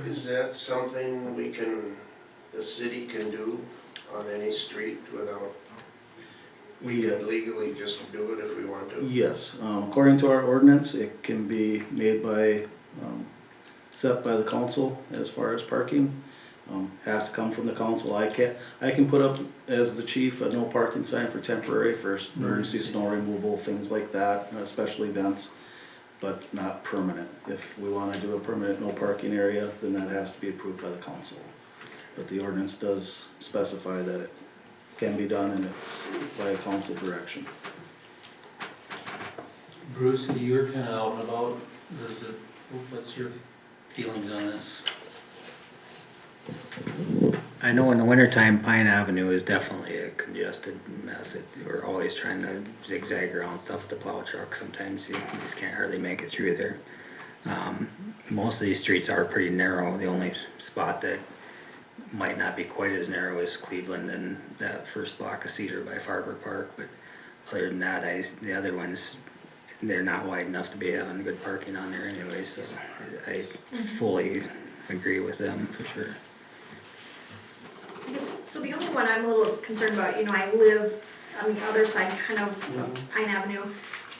Is that something the city can do on any street without, we can legally just do it if we want to? Yes, according to our ordinance, it can be made by, set by the council as far as parking. Has to come from the council. I can put up as the chief a no parking sign for temporary for emergency snow removal, things like that, special events, but not permanent. If we wanna do a permanent no parking area, then that has to be approved by the council. But the ordinance does specify that it can be done and it's by a council direction. Bruce, you're kinda out and about, what's your feelings on this? I know in the wintertime, Pine Avenue is definitely a congested mess. We're always trying to zigzag around stuff with the plow truck. Sometimes you just can't hardly make it through there. Most of these streets are pretty narrow. The only spot that might not be quite as narrow is Cleveland and that first block of Cedar by Farber Park. But other than that, the other ones, they're not wide enough to be having good parking on there anyway. So I fully agree with them for sure. I guess, so the only one I'm a little concerned about, I live on the other side, kind of Pine Avenue.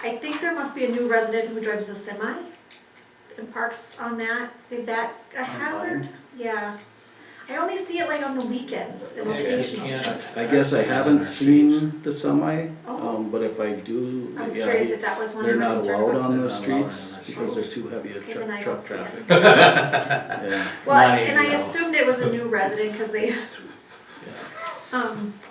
I think there must be a new resident who drives a semi and parks on that. Is that a hazard? Yeah. I only see it like on the weekends, occasionally. I guess I haven't seen the semi, but if I do, I was curious if that was one they're you were not concerned allowed about. on the They're not allowed streets on the because they're streets. too heavy a Okay, then I truck don't see it. traffic. Yeah. Well, Not and I even, assumed it was a new resident, because they,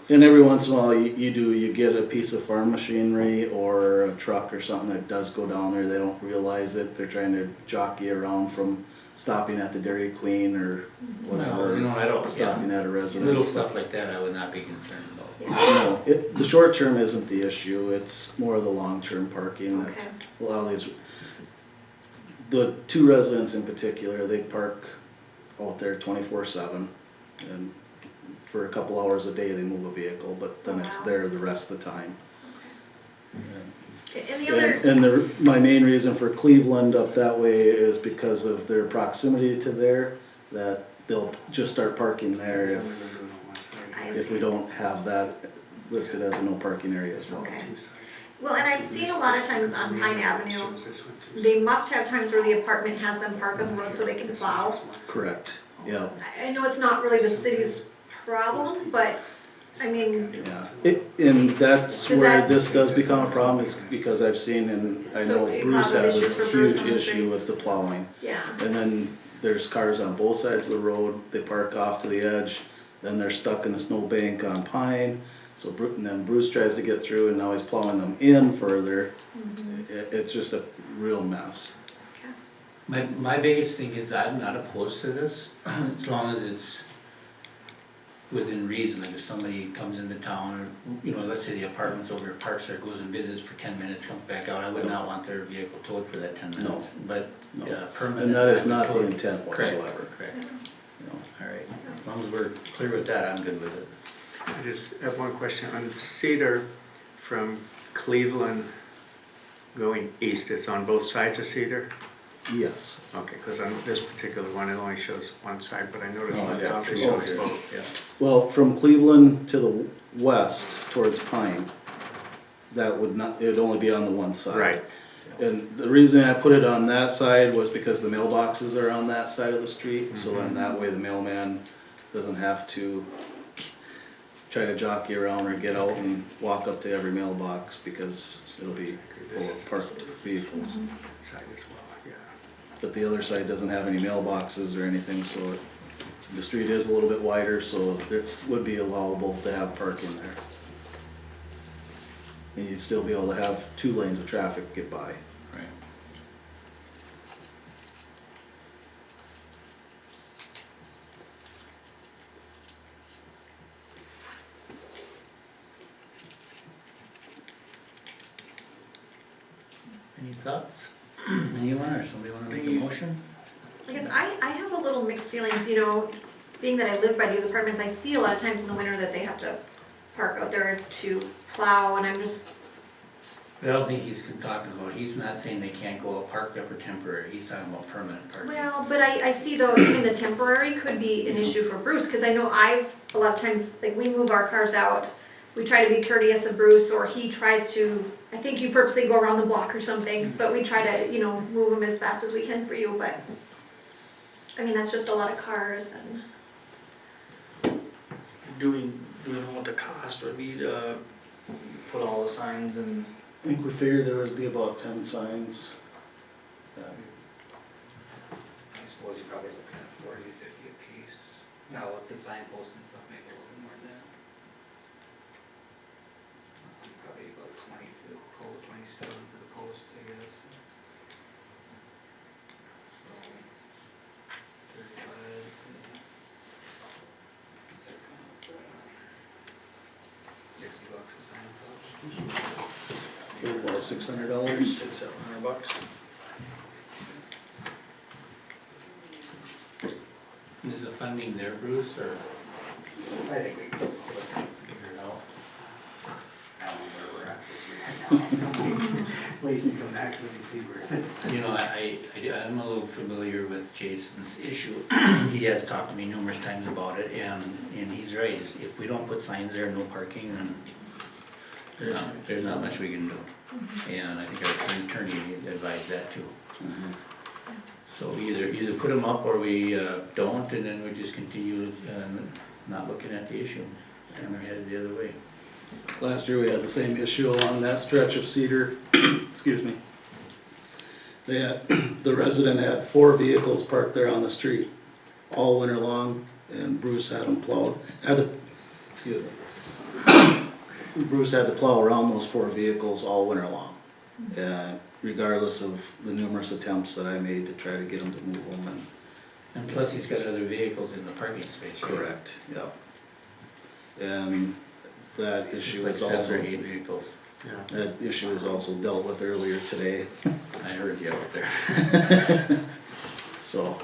And every once in a while, you get a piece of farm machinery or a truck or something that does go down there, they don't realize it, they're trying to jockey around from stopping at the Dairy Queen or Well, whatever, I don't, stopping at a little residence. stuff like that I would not be concerned about. No, the short term isn't the issue, it's more the long term parking that okay, a lot of these, the two residents in particular, they park out there 24/7, and for a couple hours a day they move a vehicle, but then it's Wow. there the rest of the time. and the other, My main reason for Cleveland up that way is because of their proximity to there, that they'll just start parking there I if we see. don't have that listed as a no parking area as well. Okay. Well, and I've seen a lot of times on Pine Avenue, they must have times where the apartment has them park on the road so they can plow. Correct, yeah. I know it's not really the city's problem, but, I mean, Yeah, and that's Does where that- this does become a problem, is because I've seen, and I So know it Bruce causes has a issues for Bruce huge on the issue streets? with the plowing. yeah, And then there's cars on both sides of the road, they park off to the edge, then they're stuck in the snowbank on Pine. So and then Bruce tries to get through and now he's plowing them in further. It's just a real mess. okay. My biggest thing is I'm not opposed to this, as long as it's within reason, like if somebody comes into town, or, let's say the apartment's over, parks there, goes and visits for 10 minutes, comes back out, I would not want their vehicle towed for that 10 minutes. But, No. permanent. And that is not the towed- intent Correct, whatsoever. correct, you know. alright, as long as we're clear with that, I'm good with it. I just have one question on Cedar from Cleveland going east, it's on both sides of Cedar? Yes. Okay, because on this particular one, it only shows one side, but I noticed Oh, on yeah, the other two shows over here. both. Yeah. Well, from Cleveland to the west towards Pine, that would not, it would only be on the one side. Right. And the reason I put it on that side was because the mailboxes are on that side of the street, so then that way the mailman doesn't have to try to jockey around or get out and walk up to every mailbox, because it'll be full of parked vehicles. Side as well, yeah. But the other side doesn't have any mailboxes or anything, so the street is a little bit wider, so it would be allowable to have parking there. And you'd still be able to have 2 lanes of traffic get by. Right. Any thoughts? Anyone, or somebody wanna make a motion? I guess I have a little mixed feelings, being that I live by these apartments, I see a lot of times in the winter that they have to park out there to plow, and I'm just, But I don't think he's talking about, he's not saying they can't go parked up or temporary, he's talking about permanent parking. Well, but I see though, even the temporary could be an issue for Bruce, cause I know a lot of times, like, we move our cars out, we try to be courteous of Bruce, or he tries to, I think you purposely go around the block or something, but we try to, move them as fast as we can for you, but, I mean, that's just a lot of cars and, Do we know what the cost would be to put all the signs and? I think we figured there would be about 10 signs. I suppose you're probably looking at 40 to 50 a piece. Now with the signposts and stuff, maybe a little bit more than that. Probably about 20 for the pole, 27 for the posts, I guess. So, 35. $60 a sign post. So about $600. $600-700. Is the funding there, Bruce, or I think we can figure it out? I don't know where we're at this year. Lacey come back so we can see where. I'm a little familiar with Jason's issue. He has talked to me numerous times about it, and he's right. If we don't put signs there, no parking, then there's not much we can do. And I think our attorney advised that too. So either put them up or we don't, and then we just continue not looking at the issue, and we're headed the other way. Last year we had the same issue along that stretch of Cedar, excuse me. They had, the resident had 4 vehicles parked there on the street all winter long, and Bruce had them plowed, excuse me. Bruce had to plow around those 4 vehicles all winter long. Regardless of the numerous attempts that I made to try to get him to move them And plus, he's got other vehicles in the parking space, right? correct, yep. And that issue Like is 7 or also, 8 vehicles. that issue was also dealt with earlier today. I heard you out there. So,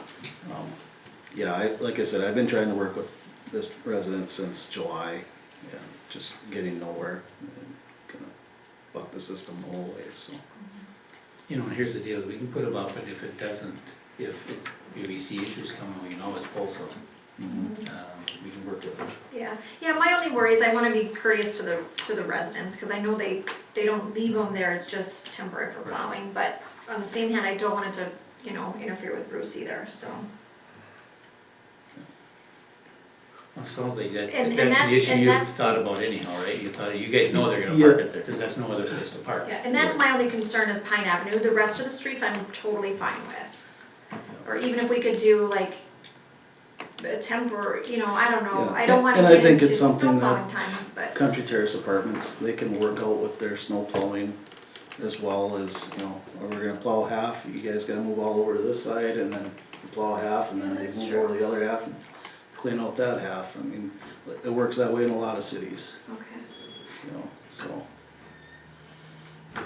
yeah, like I said, I've been trying to work with this resident since July, and just getting nowhere, and kind of buck the system the whole way, so. Here's the deal, we can put them up, but if it doesn't, if we see issues coming, we can always pull some. We can work with it. yeah. Yeah, my only worry is I wanna be courteous to the residents, cause I know they don't leave them there, it's just temporary for plowing, but on the same hand, I don't want it to, interfere with Bruce either, so. Well, it sounds like And that's that's- an issue and you that's- thought about anyhow, right? You guys know they're gonna Yeah. park it there, cause that's no other place to park. Yeah, and that's my only concern is Pine Avenue, the rest of the streets I'm totally fine with. Or even if we could do like a temporary, I don't know, Yeah, I don't wanna and I get think into it's snow something plowing that- times, but, Country Terrace Apartments, they can work out with their snow plowing as well as, or we're gonna plow half, you guys gotta move all over to this side, and then plow half, and then they That's move true. over the other half and clean out that half. I mean, it works that way in a lot of cities, okay. so.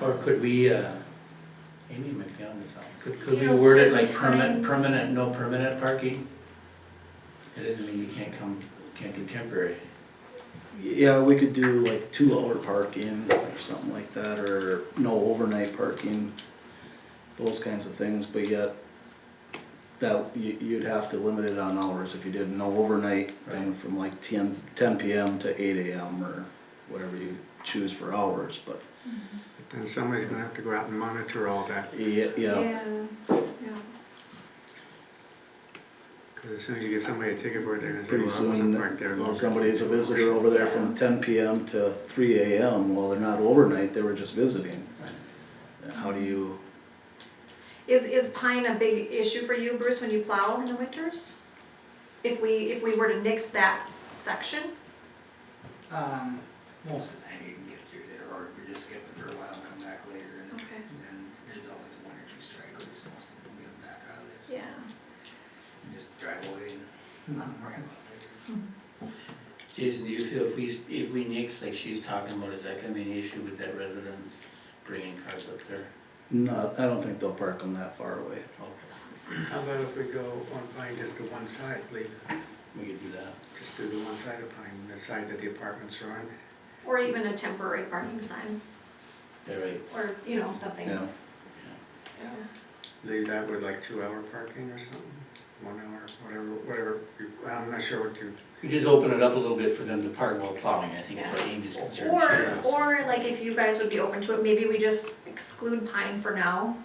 Or could we, Amy McDonald, could we You know, word it like certain times- permanent, no permanent parking? It doesn't mean you can't do temporary. Yeah, we could do like 2-hour parking or something like that, or no overnight parking, those kinds of things, but yet that, you'd have to limit it on hours if you did no overnight, then from like 10 PM to 8 AM or whatever you choose for hours, but Then somebody's gonna have to go out and monitor all that, yeah, Yeah. because as soon as you give somebody a ticket board, they're gonna say, pretty well, I wasn't soon, parked there. well, somebody's a visitor over there from 10 PM to 3 AM, well, they're not overnight, they were just visiting. How do you, Is pine a big issue for you, Bruce, when you plow in the winters? If we were to nix that section? Most of the time you can get through there, or you just skip it for a while and come back later, and Okay. then there's always 1 or 2 stragglers, most of them get back out of there. So Yeah. you just drive away and not worry about it. Jason, do you feel if we nix, like she's talking about, is that gonna be an issue with that residents bringing cars up there? not, I don't think they'll park them that far away. Okay, How about if we go on Pine just to one side, leave, we could do that. just do the one side of Pine, the side that the apartments are on? Or even a temporary parking sign? You're right. or, you know, something. Yeah. Yeah. Leave that with like 2-hour parking or something, 1 hour, whatever, I'm not sure what to, You just open it up a little bit for them to park while plowing, I think is what Amy's concerned. Or like if you guys would be open to it, maybe we just exclude pine for now,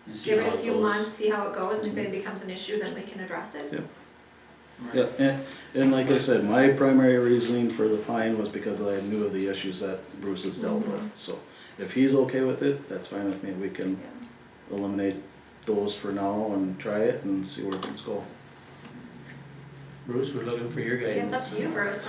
And see give it how a few goes. months, see how it goes, and if it becomes an issue, then we can address it. Yeah. Yeah, and like I said, my primary reasoning for the pine was because I knew of the issues that Bruce has dealt with, so if he's okay with it, that's fine with me, we can eliminate those for now and try it and see where things go. Bruce, we're looking for your It's guidance. up to you, Bruce.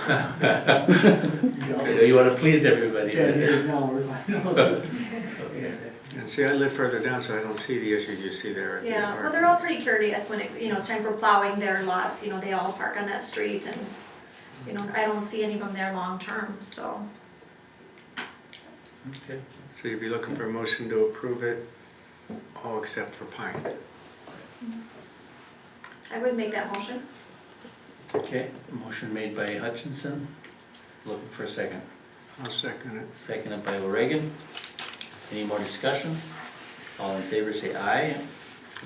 You wanna please everybody. 10 years now, we're fine. Okay. and see, I live further down, so I don't see the issues you see there at the Yeah, park. well, they're all pretty courteous when it, you know, it's time for plowing their lots, you know, they all park on that street and, you know, I don't see any of them there long-term, so. Okay. So you'd be looking for a motion to approve it, all except for pine. I would make that motion. Okay, motion made by Hutchinson, looking for a second. I'll second it. Seconded by O'Regan. Any more discussion? All in favor say aye.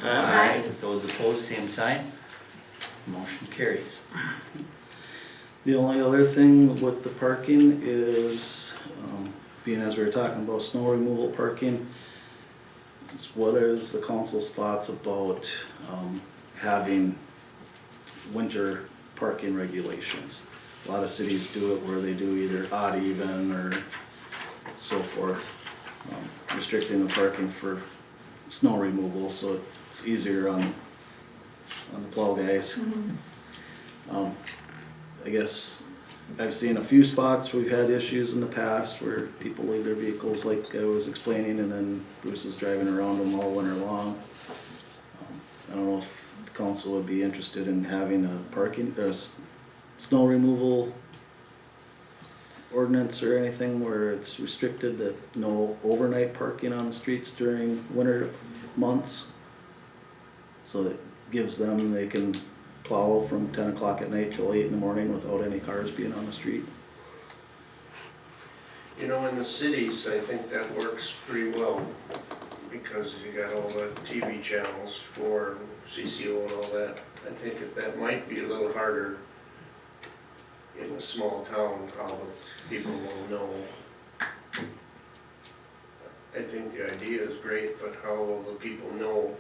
Aye. Those opposed, same sign. Motion carries. The only other thing with the parking is, being as we were talking about snow removal parking, is what is the council's thoughts about, having winter parking regulations? A lot of cities do it where they do either odd even or so forth, restricting the parking for snow removal, so it's easier on the plow guys. I guess I've seen a few spots we've had issues in the past where people leave their vehicles like I was explaining, and then Bruce is driving around them all winter long. I don't know if the council would be interested in having a parking, snow removal ordinance or anything where it's restricted that no overnight parking on the streets during winter months. So that gives them, they can plow from 10 o'clock at night till 8 in the morning without any cars being on the street. You know, in the cities, I think that works pretty well, because you got all the TV channels for CCO and all that. I think that might be a little harder in a small town, how the people will know. I think the idea is great, but how will the people know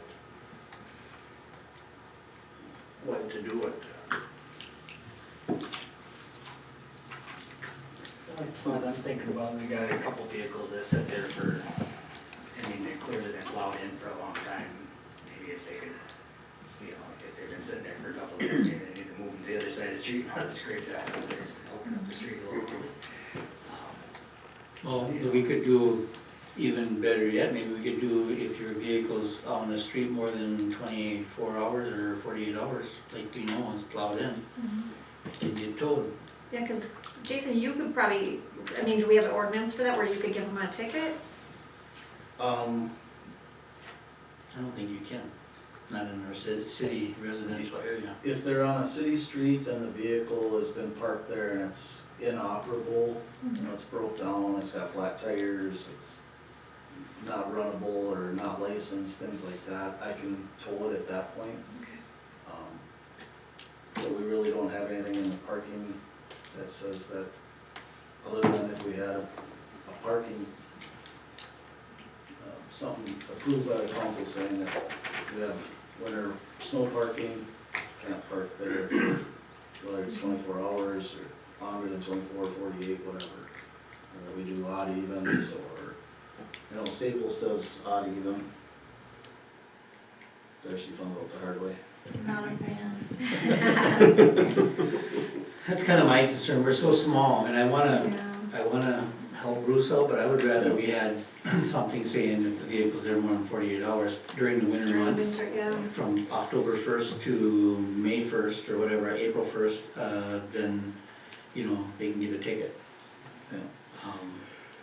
when to do it? That's what I was thinking about, we got a couple vehicles that sit there for, I mean, they clearly been plowed in for a long time. Maybe if they could, you know, if they've been sitting there for a couple of years, maybe they need to move them to the other side of the street, not scrape that up there, open up the street a little bit. Well, we could do even better yet, maybe we could do if your vehicle's on the street more than 24 hours or 48 hours, like we know it's plowed in, it can get towed. Yeah, cause Jason, you could probably, I mean, do we have an ordinance for that where you could give them a ticket? I don't think you can, not in our city residential area. If they're on a city street and the vehicle has been parked there and it's inoperable, you know, it's broke down, it's got flat tires, it's not runnable or not licensed, things like that, I can tow it at that point. But we really don't have anything in the parking that says that, other than if we had a parking, something approved by the council saying that we have winter snow parking, can't park there for whether it's 24 hours or longer than 24, 48, whatever. We do odd evens, or, you know, Staples does odd even. There's some fun about the hard way. Not a fan. That's kind of my concern, we're so small, and I wanna Yeah. help Bruce out, but I would rather we had something saying if the vehicle's there more than 48 hours during the winter During months. winter, yeah. From October 1st to May 1st or whatever, April 1st, then, you know, they can get a ticket. Yeah. Um,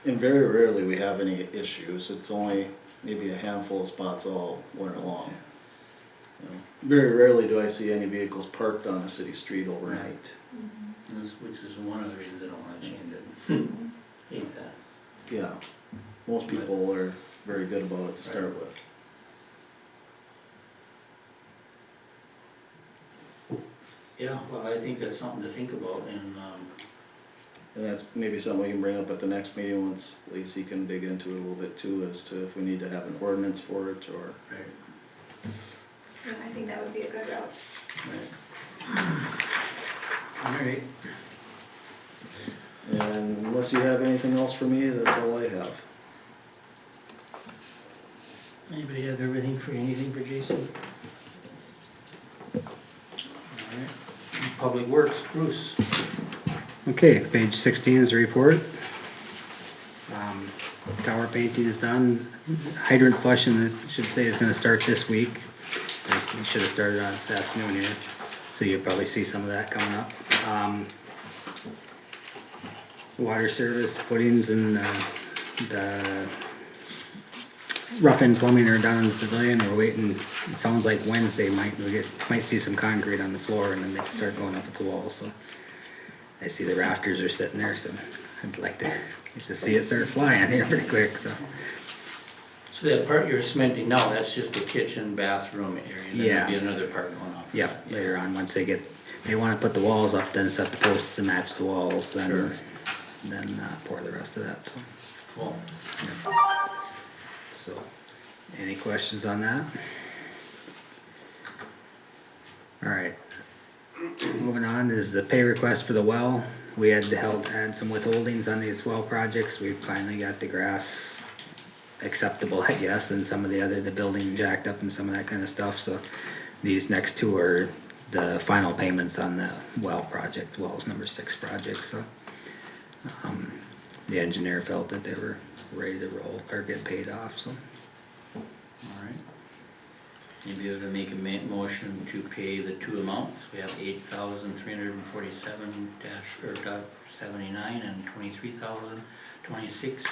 And very rarely we have any issues, it's only maybe a handful of spots all winter long. You know, very rarely do I see any vehicles parked on a city street overnight. Which is one of the reasons I don't wanna change it. Hate that. Yeah, most people are very good about it to start with. Yeah, well, I think that's something to think about, and, And that's maybe something we can bring up at the next meeting, once Lacey can dig into it a little bit too, as to if we need to have an ordinance for it, or. Yeah, I think that would be a good route. alright. And unless you have anything else for me, that's all I have. Anybody have anything for Jason? Alright. Public Works, Bruce. Okay, page 16 is the report. Tower painting is done. Hydrant flushing, I should say, is gonna start this week. We should have started on this afternoon here, so you'll probably see some of that coming up. Water service footings and the rough-in plumbing are done in the pavilion. We're waiting, it sounds like Wednesday might see some concrete on the floor, and then they can start going up at the wall, so. I see the rafters are sitting there, so I'd like to see it start flying here pretty quick, so. So that part you're cementing now, that's just the kitchen, bathroom area, then Yeah. there'll be another part going up. Yeah, later on, once they wanna put the walls up, then set the posts to match the walls, Sure. then pour the rest of that, so. Cool. So, any questions on that? Alright. Moving on is the pay request for the well. We had had some withholdings on these well projects. We finally got the grass acceptable, I guess, and some of the building jacked up and some of that kind of stuff, so these next two are the final payments on the well project, wells number 6 project, so. The engineer felt that they were ready to roll or get paid off, so. Alright. Maybe able to make a motion to pay the two amounts. We have $8,347 .79 and $23,026.83.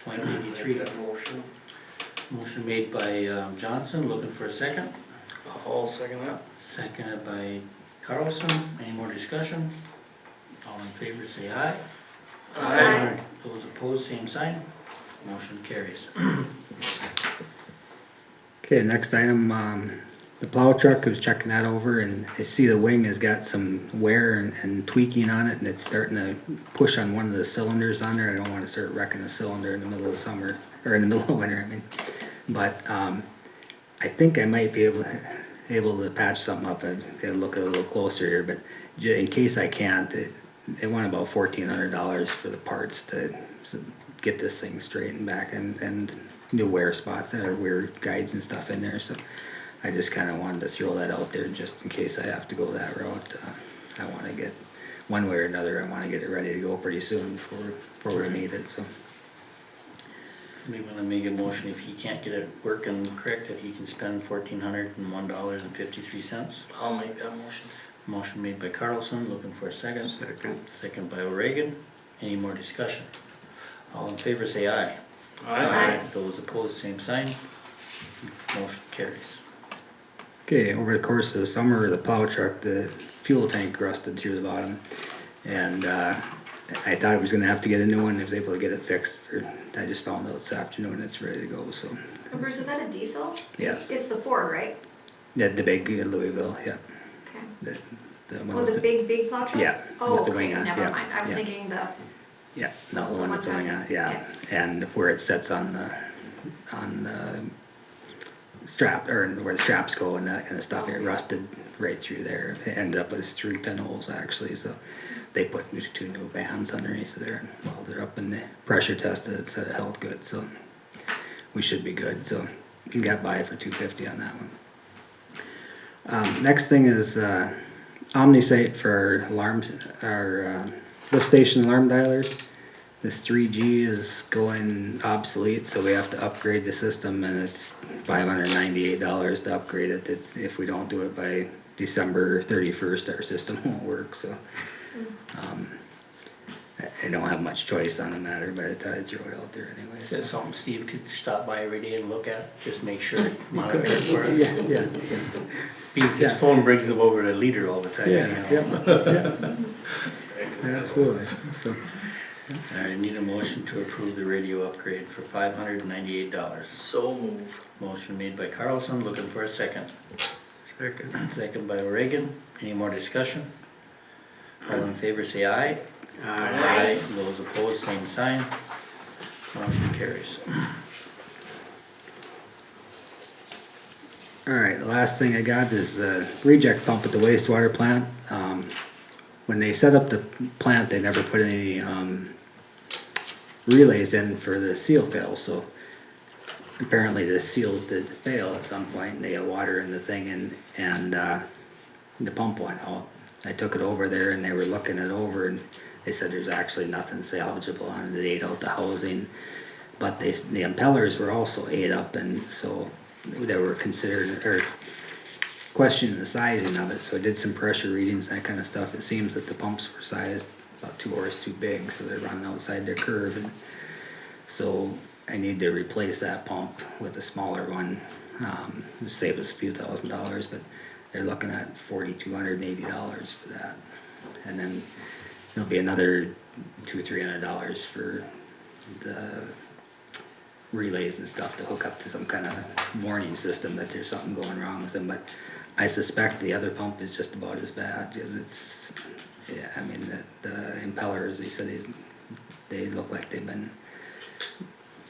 Make that motion. Motion made by Johnson, looking for a second. I'll second that. Seconded by Carlson. Any more discussion? All in favor say aye. Aye. Those opposed, same sign. Motion carries. Okay, next item, the plow truck, I was checking that over, and I see the wing has got some wear and tweaking on it, and it's starting to push on one of the cylinders on there. I don't wanna start wrecking a cylinder in the middle of the summer, or in the middle of winter, I mean. But, I think I might be able to patch something up. I'd gotta look a little closer here, but in case I can't, they want about $1,400 for the parts to get this thing straightened back, and new wear spots or wear guides and stuff in there, so I just kinda wanted to throw that out there just in case I have to go that route. I wanna get, one way or another, I wanna get it ready to go pretty soon before we need it, so. We wanna make a motion, if he can't get it working correct, that he can spend $1,401.53. I'll make that motion. Motion made by Carlson, looking for a second. Second. Second by O'Regan. Any more discussion? All in favor say aye. Aye. Those opposed, same sign. Motion carries. Okay, over the course of the summer, the plow truck, the fuel tank rusted through the bottom, and I thought I was gonna have to get a new one. I was able to get it fixed I just found out this afternoon it's ready to go, so, And Bruce, is that a diesel? yes. It's the Ford, right? The big Louisville, yeah, Okay. the one Oh, with the big plow truck? Yeah, Oh, with the okay, wing on, never yeah, mind. I was yeah. thinking the, yeah, no, the one with the wing on it, yeah, and where it sits on the strap, or where the straps go and that kind of stuff, it rusted right through there. It ended up with 3 pinholes actually, so they put 2 new bands underneath there and welded it up, and they pressure tested it, said it held good, so we should be good, so you can get by for $250 on that one. Next thing is OmniSite for our alarms, our lift station alarm dialers. This 3G is going obsolete, so we have to upgrade the system, and it's $598 to upgrade it. If we don't do it by December 31st, our system won't work, so. I don't have much choice on the matter, but I thought I'd throw it out there anyway. Is that something Steve could stop by every day and look at? Just make sure it monitors for us? Yeah. His phone brings him over to Leader all the time. Yeah, anyhow. Absolutely, so. I need a motion to approve the radio upgrade for $598. So move. Motion made by Carlson, looking for a second. Second. Second by Reagan. Any more discussion? All in favor say aye. Aye. Those opposed, same sign. Motion carries. Alright, the last thing I got is the reject pump at the wastewater plant. When they set up the plant, they never put any, relays in for the seal fail, so apparently the seals did fail at some point, and they had water in the thing, and the pump went out. I took it over there and they were looking it over, and they said there's actually nothing salvageable on it. They ate out the housing, but the impellers were also ate up, and so they were considered, or questioning the sizing of it, so I did some pressure readings, that kind of stuff. It seems that the pumps were sized about 2 hours too big, so they're running outside their curve, and so I need to replace that pump with a smaller one. It'll save us a few $1,000s, but they're looking at $4,280 for that. And then there'll be another $200-300 for the relays and stuff to hook up to some kind of warning system that there's something going wrong with them. But I suspect the other pump is just about as bad, because it's, yeah, I mean, the impellers, they said they look like they've been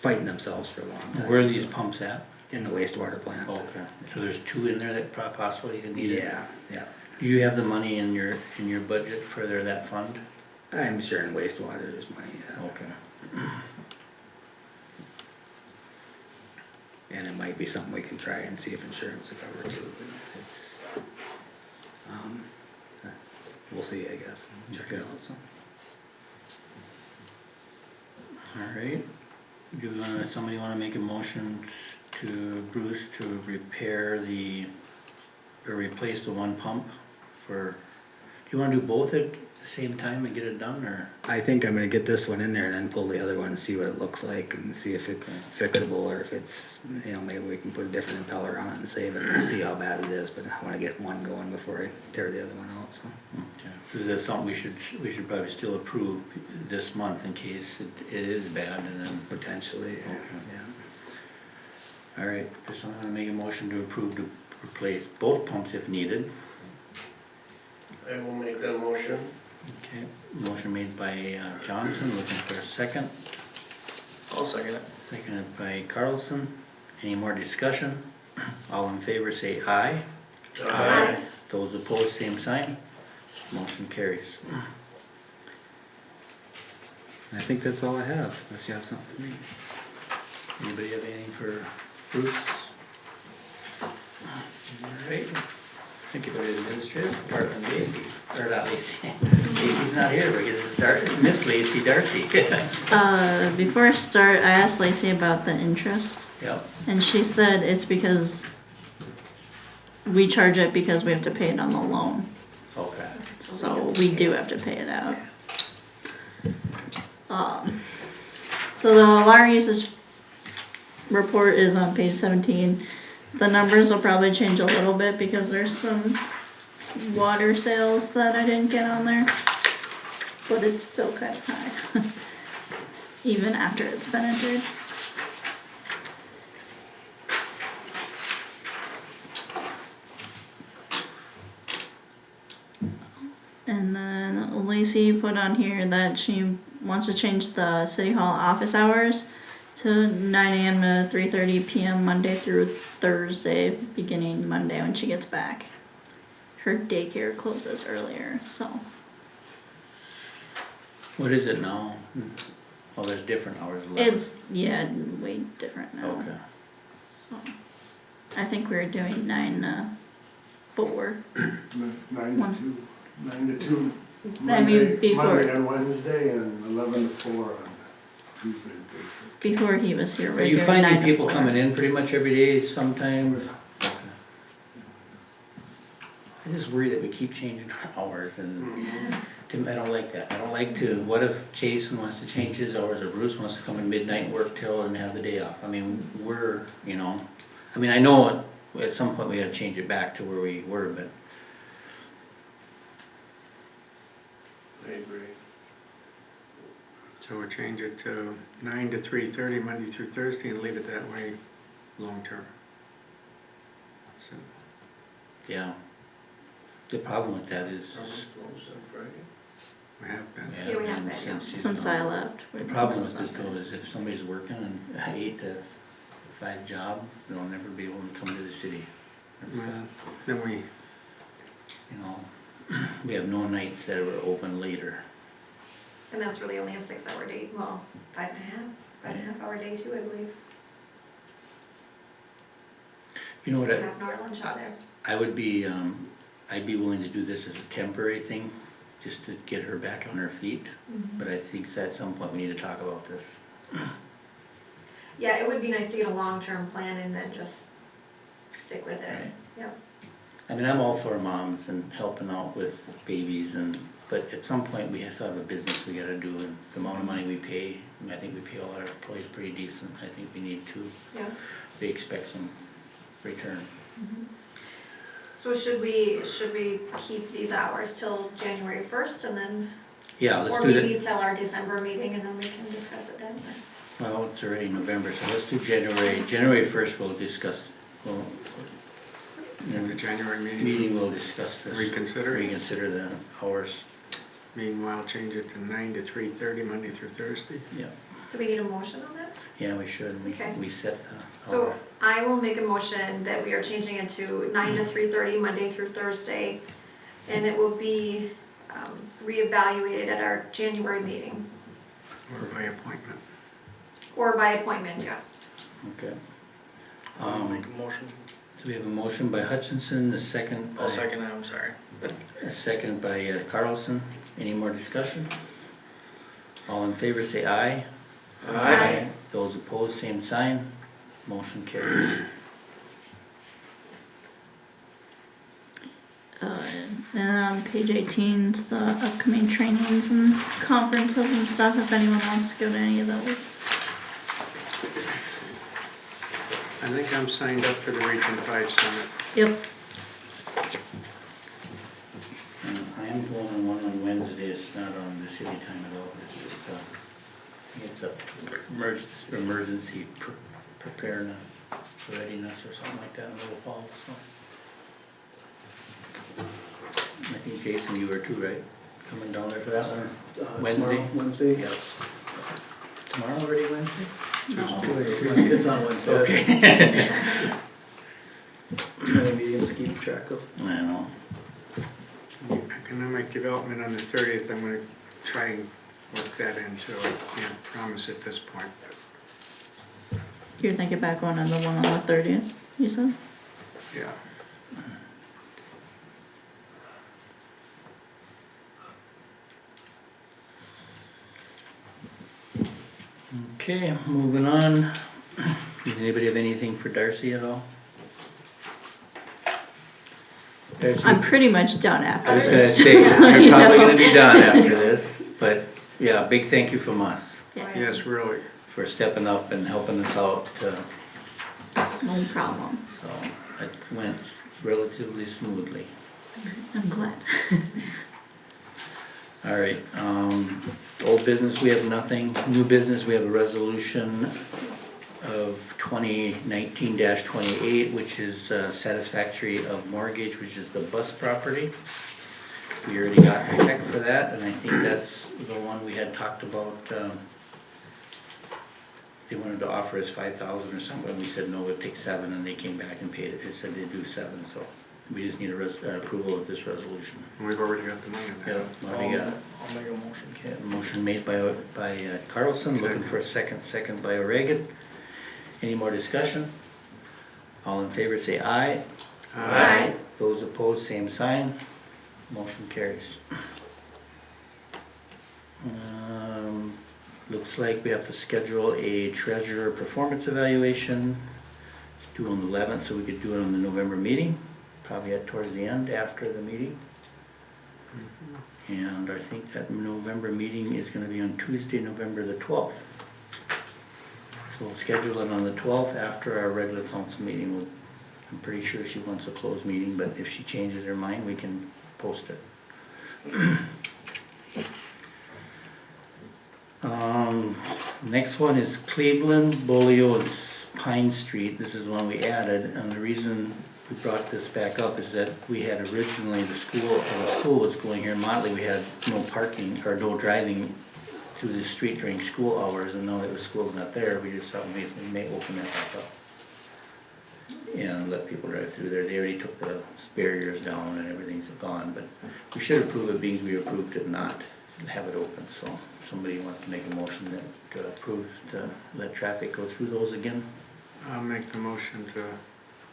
fighting themselves for a long time. Where are these pumps at? In the wastewater plant. Okay, so there's 2 in there that possibly could need it? Yeah. Do you have the money in your budget for that fund? I'm sure in wastewater there's money, yeah. Okay. And it might be something we can try and see if insurance will cover too, but it's, we'll see, I guess, check it out, so. Alright, somebody wanna make a motion to Bruce to repair or replace the one pump for, do you wanna do both at the same time and get it done, or? I think I'm gonna get this one in there and then pull the other one and see what it looks like and see if it's fixable, or if it's, maybe we can put a different impeller on it and save it and see how bad it is, but I wanna get one going before I tear the other one out, so. Okay. So that's something we should probably still approve this month in case it is bad, and then, Potentially, Okay. yeah. alright, just I'm gonna make a motion to approve to replace both pumps if needed. I will make that motion. Okay, motion made by Johnson, looking for a second. I'll second it. Seconded by Carlson. Any more discussion? All in favor say aye. Aye. Those opposed, same sign. Motion carries. I think that's all I have, unless you have something for me. Anybody have anything for Bruce? Alright, I think it was administrative department, Lacy, or not Lacy. Lacy's not here, we're getting started. Miss Lacy Darcy. Before I start, I asked Lacey about the interest, Yep, and she said it's because we charge it because we have to pay it on the loan, okay. so we do have to pay it out. So the water usage report is on page 17. The numbers will probably change a little bit because there's some water sales that I didn't get on there, but it's still kind of high, even after it's been entered. And then Lacey put on here that she wants to change the city hall office hours to 9 a.m. to 3:30 p.m. Monday through Thursday, beginning Monday when she gets back. Her daycare closes earlier, so. What is it now? Oh, there's different hours. 11. It's, yeah, way different now. Okay. So, I think we're doing 9 to 4. 9 to 2, 9 to 2. I Monday- mean, before, Monday and Wednesday, and 11 to 4 on Tuesday and Thursday. before he was here, Are we're you doing 9 finding to people 4. coming in pretty much every day sometimes? Okay. I just worry that we keep changing our hours, and I don't like that. I don't like to, what if Jason wants to change his hours, or Bruce wants to come in midnight and work till and have the day off? I mean, I know at some point we gotta change it back to where we were, but I agree. So we'll change it to 9 to 3:30, Monday through Thursday, and leave it that way long-term. So, Yeah. The problem with that is, Summer's closed on Friday. we have been. Yeah, we have been, yeah. Since I left. The problem with this though is if somebody's working an 8 to 5 job, they'll never be able to come to the city. That's, Well, then we, you know, we have no nights that are open later. And that's really only a 6-hour day, well, 5.5 hour day too, I believe. You know what, Half an hour lunch out there. I would be, I'd be willing to do this as a temporary thing, just to get her back on her feet. But I think at some point we need to talk about this. Yeah, it would be nice to get a long-term plan and then just stick with it. Right. Yep. I mean, I'm all for moms and helping out with babies but at some point we still have a business we gotta do, and the amount of money we pay, I think we pay all our employees pretty decent. I think we need to, Yeah. they expect some return. So should we keep these hours till January 1st and then, Yeah, or let's do maybe that. till our December meeting and then we can discuss it then? Well, it's already November, so let's do January 1st, we'll discuss, at the January meeting, meeting, we'll discuss this. reconsider it. Reconsider the hours, Meanwhile, change it to 9 to 3:30, Monday through Thursday. yeah. Do we need a motion on that? Yeah, we should, Okay. we set the So hour. I will make a motion that we are changing it to 9 to 3:30, Monday through Thursday. And it will be reevaluated at our January meeting, Or by appointment. or by appointment, yes. Okay. I'll make a motion. So we have a motion by Hutchinson, a second by. I'll second it, I'm sorry. A second by Carlson. Any more discussion? All in favor say aye. Aye. Those opposed, same sign. Motion carries. And on page 18 's the upcoming trainings and conferences and stuff, if anyone wants to go to any of those. I think I'm signed up for the Region 5 Summit. Yep. I am going on one on Wednesday. It's not on the city time at all. It's just, I think it's a emergency preparedness, readiness or something like that in Little Falls, so. I think Jason, you were too, right? Coming down there for that one? Wednesday? Tomorrow, Wednesday, yes. Tomorrow already Wednesday? No, it's on Wednesday. Too many meetings to keep track of. I know. Economic Development on the 30th, I'm gonna try and work that in, so I can't promise at this point. But You're thinking back on the one on the 30th, you said? yeah, Okay, moving on. Does anybody have anything for Darcy at all? Darcy? I'm pretty much done I after was gonna this. say, just so you're you probably know. gonna be done after this, but yeah, big thank you from us yes, really. for stepping up and helping us out, No problem. so it went relatively smoothly. I'm glad. All right, old business, we have nothing. New business, we have a resolution of 2019-28, which is satisfactory of mortgage, which is the bus property. We already got a check for that, and I think that's the one we had talked about. They wanted to offer us 5,000 or something, we said no, we'd take 7, and they came back and paid it. They said they'd do 7, so we just need approval of this resolution. And we've already got the money in Yeah, there. what do we got? I'll make a motion. Okay, a motion made by Carlson, looking for a second by O'Regan. Any more discussion? All in favor say aye. Aye. Those opposed, same sign. Motion carries. Looks like we have to schedule a treasurer performance evaluation. It's due on the 11th, so we could do it on the November meeting, probably towards the end after the meeting. And I think that November meeting is gonna be on Tuesday, November the 12th. So we'll schedule it on the 12th after our regular council meeting. I'm pretty sure she wants a closed meeting, but if she changes her mind, we can post it. Next one is Cleveland, Bolio, and Pine Street. This is one we added, and the reason we brought this back up is that we had originally, the school was going here in Motley, we had no parking, or no driving through the street during school hours, and now that the school's not there, we just thought we may open that back up. And let people drive through there. They already took the barriers down and everything's gone, but we should approve it being we approved it not have it open, so somebody wants to make a motion that approves to let traffic go through those again. I'll make the motion to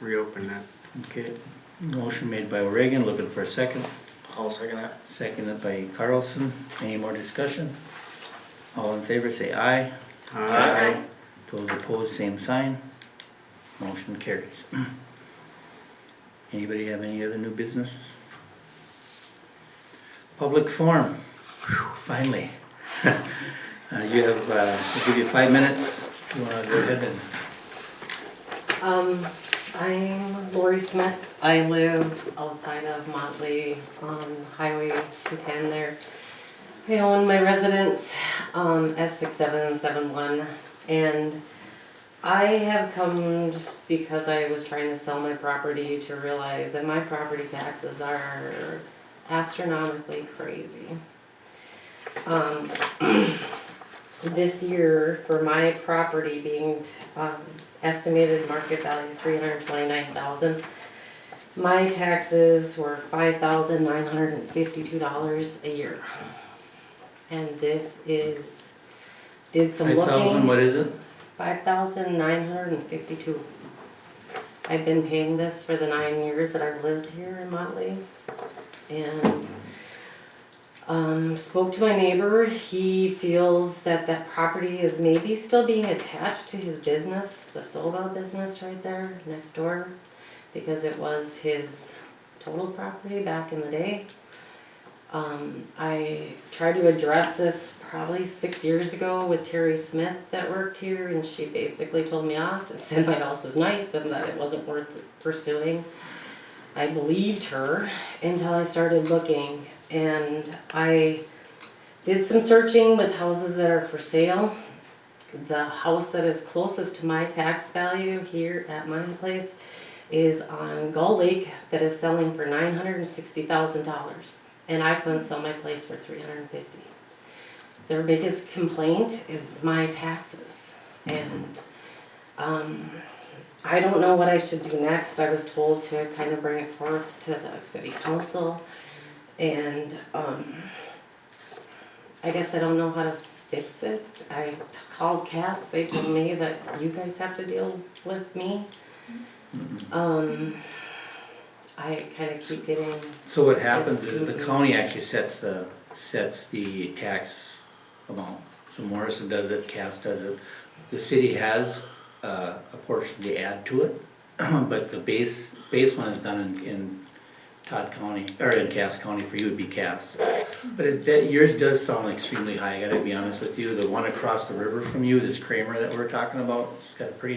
reopen that. Okay, motion made by Reagan, looking for a second. I'll second that. Seconded by Carlson. Any more discussion? All in favor say aye. Aye. Those opposed, same sign. Motion carries. Anybody have any other new business? Public forum. Whew, finally. You have, I'll give you 5 minutes. You wanna go ahead and, I'm Lori Smith. I live outside of Motley on Highway 210 there. I own my residence at 6771, and I have come because I was trying to sell my property to realize that my property taxes are astronomically crazy. This year, for my property being estimated market value $329,000, my taxes were $5,952 a year. And this is, did some 5,000, looking. what is it? 5,952. I've been paying this for the 9 years that I've lived here in Motley. And spoke to my neighbor. He feels that that property is maybe still being attached to his business, the Soba business right there next door, because it was his total property back in the day. I tried to address this probably 6 years ago with Terry Smith that worked here, and she basically told me off and said my house was nice and that it wasn't worth pursuing. I believed her until I started looking, and I did some searching with houses that are for sale. The house that is closest to my tax value here at my place is on Gull Lake that is selling for $960,000. And I couldn't sell my place for $350,000. Their biggest complaint is my taxes, and I don't know what I should do next. I was told to kind of bring it forth to the city council, and I guess I don't know how to fix it. I called Cass. They told me that you guys have to deal with me. I kind of keep getting. So what happens is the county actually sets the tax amount. So Morrison does it, Cass does it. The city has a portion to add to it, but the base one is done in Todd County, or in Cass County. For you would be Cass. But yours does sound extremely high, I gotta be honest with you. The one across the river from you, this Kramer that we're talking about, it's got pretty